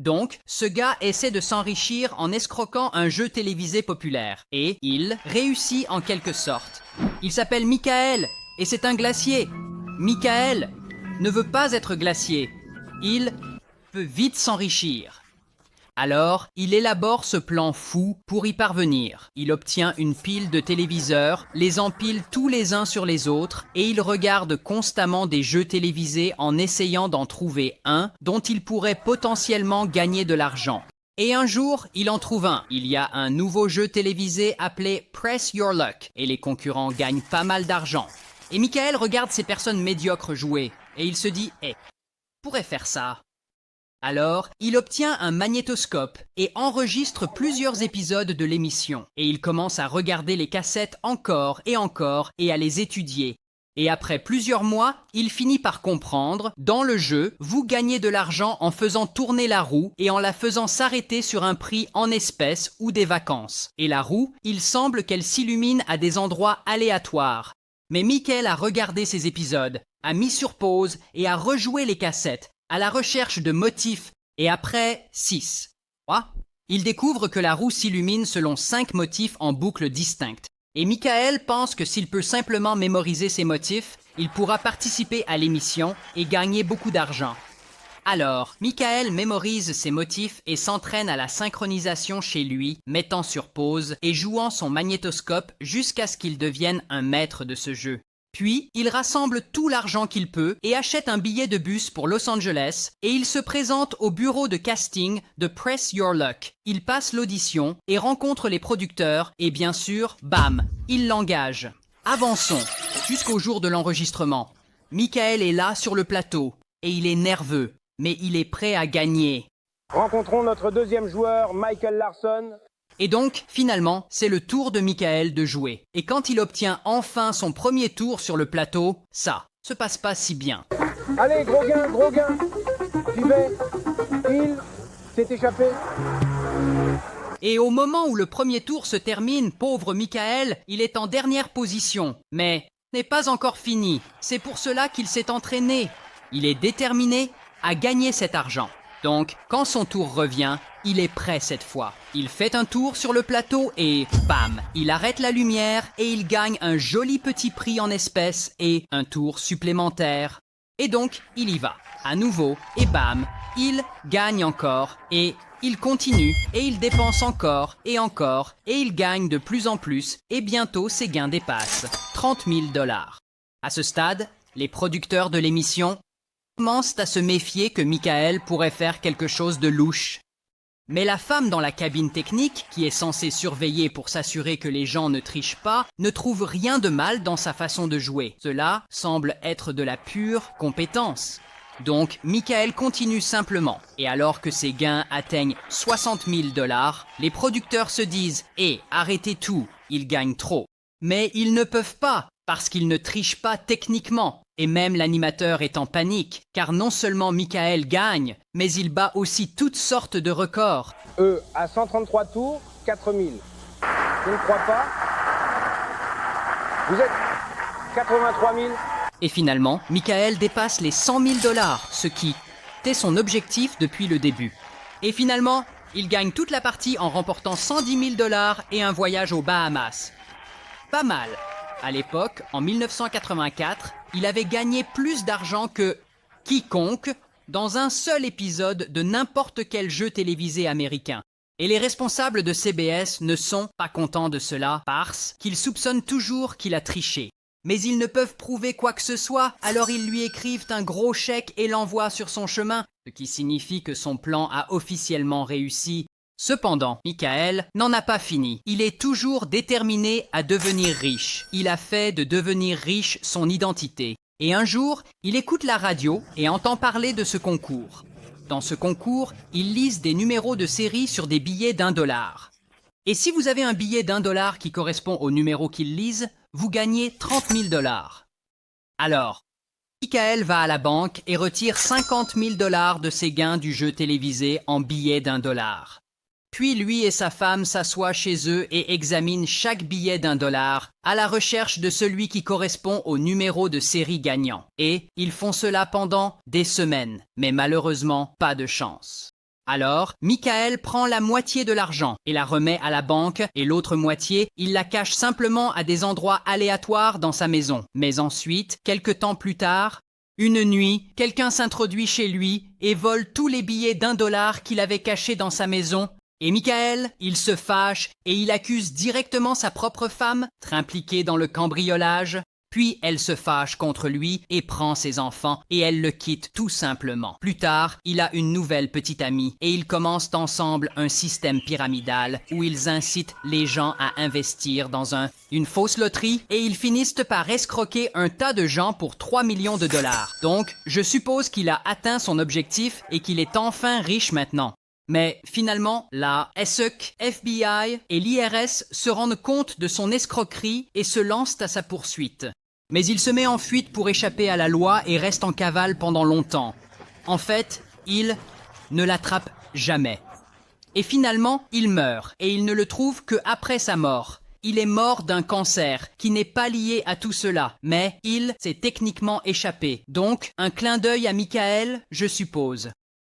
Donc, ce gars essaie de s'enrichir en escroquant un jeu télévisé populaire. Et il réussit en quelque sorte. Il s'appelle Michael et c'est un glacier. Michael ne veut pas être glacier. Il peut vite s'enrichir. Alors, il élabore ce plan fou pour y parvenir. Il obtient une pile de téléviseurs, les empile tous les uns sur les autres et il regarde constamment des jeux télévisés en essayant d'en trouver un dont il pourrait potentiellement gagner de l'argent. Et un jour, il en trouve un. Il y a un nouveau jeu télévisé appelé Press Your Luck et les concurrents gagnent pas mal d'argent. Et Michael regarde ces personnes médiocres jouer et il se dit « Hey, je pourrais faire ça ». Alors, il obtient un magnétoscope et enregistre plusieurs épisodes de l'émission. Et il commence à regarder les cassettes encore et à les étudier. Et après plusieurs mois, il finit par comprendre, dans le jeu, vous gagnez de l'argent en faisant tourner la roue et en la faisant s'arrêter sur un prix en espèces ou des vacances. Et la roue, il semble qu'elle s'illumine à des endroits aléatoires. Mais Michael a regardé ces épisodes, a mis sur pause et a rejoué les cassettes, à la recherche de motifs, et après 6. Il découvre que la roue s'illumine selon 5 motifs en boucles distinctes. Et Michael pense que s'il peut simplement mémoriser ces motifs, il pourra participer à l'émission et gagner beaucoup d'argent. Alors, Michael mémorise ces motifs et s'entraîne à la synchronisation chez lui, mettant sur pause et jouant son magnétoscope jusqu'à ce qu'il devienne un maître de ce jeu. Puis, il rassemble tout l'argent qu'il peut et achète un billet de bus pour Los Angeles et il se présente au bureau de casting de Press Your Luck. Il passe l'audition et rencontre les producteurs et bien sûr, bam, il l'engage. Avançons jusqu'au jour de l'enregistrement. Michael est là sur le plateau et il est nerveux, mais il est prêt à gagner. Rencontrons notre deuxième joueur, Michael Larson. Et donc, finalement, c'est le tour de Michael de jouer. Et quand il obtient enfin son premier tour sur le plateau, ça se passe pas si bien. Allez, gros gain. J'y vais. Il s'est échappé. Et au moment où le premier tour se termine, pauvre Michael, il est en dernière position. Mais n'est pas encore fini. C'est pour cela qu'il s'est entraîné. Il est déterminé à gagner cet argent. Donc, quand son tour revient, il est prêt cette fois. Il fait un tour sur le plateau et bam, il arrête la lumière et il gagne un joli petit prix en espèces et un tour supplémentaire. Et donc, il y va, à nouveau, et bam, il gagne encore et il continue et il dépense encore et il gagne de plus en plus et bientôt ses gains dépassent 30 000 $. À ce stade, les producteurs de l'émission commencent à se méfier que Michael pourrait faire quelque chose de louche. Mais la femme dans la cabine technique, qui est censée surveiller pour s'assurer que les gens ne trichent pas, ne trouve rien de mal dans sa façon de jouer. Cela semble être de la pure compétence. Donc, Michael continue simplement. Et alors que ses gains atteignent 60 000 $, les producteurs se disent « Eh, arrêtez tout, il gagne trop ». Mais ils ne peuvent pas, parce qu'ils ne trichent pas techniquement. Et même l'animateur est en panique, car non seulement Michael gagne, mais il bat aussi toutes sortes de records. À 133 tours, 4000. Je ne crois pas. Vous êtes 83 000. Et finalement, Michael dépasse les 100 000 $, ce qui était son objectif depuis le début. Et finalement, il gagne toute la partie en remportant 110 000 $ et un voyage aux Bahamas. Pas mal. À l'époque, en 1984, il avait gagné plus d'argent que quiconque dans un seul épisode de n'importe quel jeu télévisé américain. Et les responsables de CBS ne sont pas contents de cela parce qu'ils soupçonnent toujours qu'il a triché. Mais ils ne peuvent prouver quoi que ce soit, alors ils lui écrivent un gros chèque et l'envoient sur son chemin, ce qui signifie que son plan a officiellement réussi. Cependant, Michael n'en a pas fini. Il est toujours déterminé à devenir riche. Il a fait de devenir riche son identité. Et un jour, il écoute la radio et entend parler de ce concours. Dans ce concours, ils lisent des numéros de série sur des billets d'$1. Et si vous avez un billet d'$1 qui correspond au numéro qu'ils lisent, vous gagnez 30 000 $. Alors, Michael va à la banque et retire 50 000 $ de ses gains du jeu télévisé en billets d'$. Puis lui et sa femme s'assoient chez eux et examinent chaque billet d'$, à la recherche de celui qui correspond au numéro de série gagnant. Et ils font cela pendant des semaines, mais malheureusement pas de chance. Alors, Michael prend la moitié de l'argent et la remet à la banque et l'autre moitié, il la cache simplement à des endroits aléatoires dans sa maison. Mais ensuite, quelque temps plus tard, une nuit, quelqu'un s'introduit chez lui et vole tous les billets d'1$ qu'il avait cachés dans sa maison. Et Michael, il se fâche et il accuse directement sa propre femme d'être impliquée dans le cambriolage. Puis elle se fâche contre lui et prend ses enfants et elle le quitte tout simplement. Plus tard, il a une nouvelle petite amie et ils commencent ensemble un système pyramidal où ils incitent les gens à investir dans une fausse loterie et ils finissent par escroquer un tas de gens pour 3 millions de dollars. Donc, je suppose qu'il a atteint son objectif et qu'il est enfin riche maintenant. Mais finalement, la SEC, FBI et l'IRS se rendent compte de son escroquerie et se lancent à sa poursuite. Mais il se met en fuite pour échapper à la loi et reste en cavale pendant longtemps. En fait, il ne l'attrape jamais. Et finalement, il meurt et il ne le trouve qu'après sa mort. Il est mort d'un cancer qui n'est pas lié à tout cela, mais il s'est techniquement échappé. Donc, un clin d'œil à Michael, je suppose.